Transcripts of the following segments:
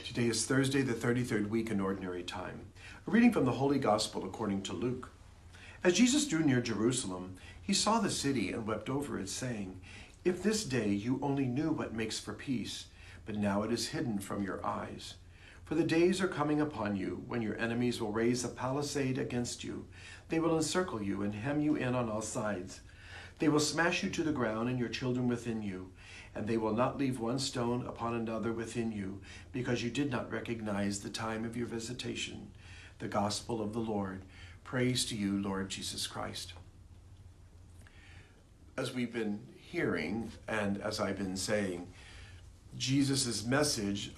Today is Thursday, the 33rd week in Ordinary Time. A reading from the Holy Gospel according to Luke. As Jesus drew near Jerusalem, he saw the city and wept over it, saying, "If this day you only knew what makes for peace, but now it is hidden from your eyes. For the days are coming upon you when your enemies will raise a palisade against you. They will encircle you and hem you in on all sides. They will smash you to the ground and your children within you, and they will not leave one stone upon another within you, because you did not recognize the time of your visitation." The Gospel of the Lord. Praise to you, Lord Jesus Christ. As we've been hearing, and as I've been saying, Jesus' message,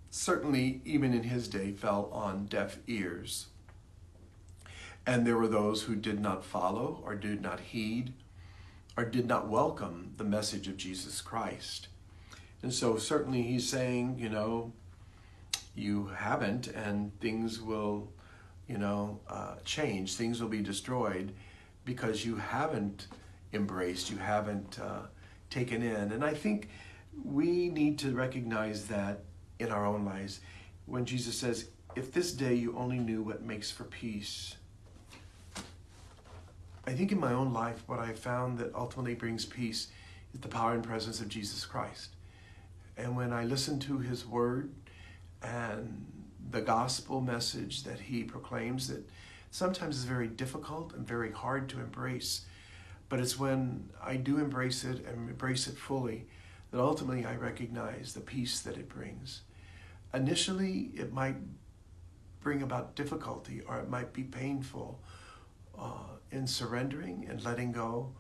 certainly even in his day, fell on deaf ears. And there were those who did not follow or did not heed or did not welcome the message of Jesus Christ. And so certainly he's saying, you haven't, and things will, change. Things will be destroyed because you haven't embraced, you haven't taken in. And I think we need to recognize that in our own lives. When Jesus says, if this day you only knew what makes for peace. I think in my own life, what I found that ultimately brings peace is the power and presence of Jesus Christ. And when I listen to his word and the gospel message that he proclaims, that sometimes is very difficult and very hard to embrace, but it's when I do embrace it and embrace it fully that ultimately I recognize the peace that it brings. Initially, it might bring about difficulty, or it might be painful in surrendering and letting go,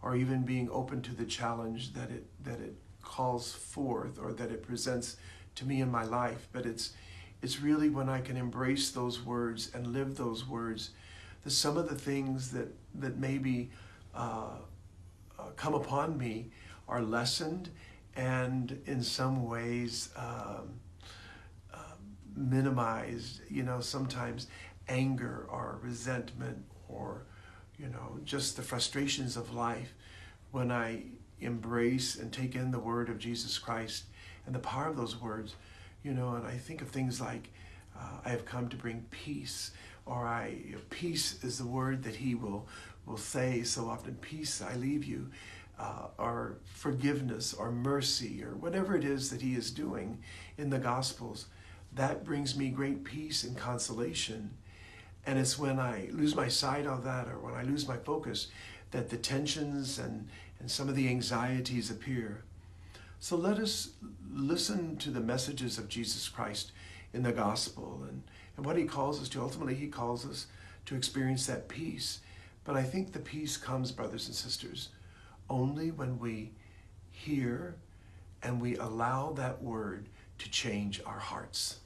or even being open to the challenge that it calls forth, or that it presents to me in my life. But it's really when I can embrace those words and live those words, that some of the things that maybe come upon me are lessened, and in some ways minimized. Sometimes anger or resentment, or just the frustrations of life, when I embrace and take in the word of Jesus Christ and the power of those words, and I think of things like, I have come to bring peace, or peace is the word that he will say so often, peace I leave you, or forgiveness or mercy, or whatever it is that he is doing in the Gospels, that brings me great peace and consolation. And it's when I lose my sight of that, or when I lose my focus, that the tensions and some of the anxieties appear. So let us listen to the messages of Jesus Christ in the gospel, and what he calls us to. Ultimately, he calls us to experience that peace. But I think the peace comes, brothers and sisters, only when we hear and we allow that word to change our hearts.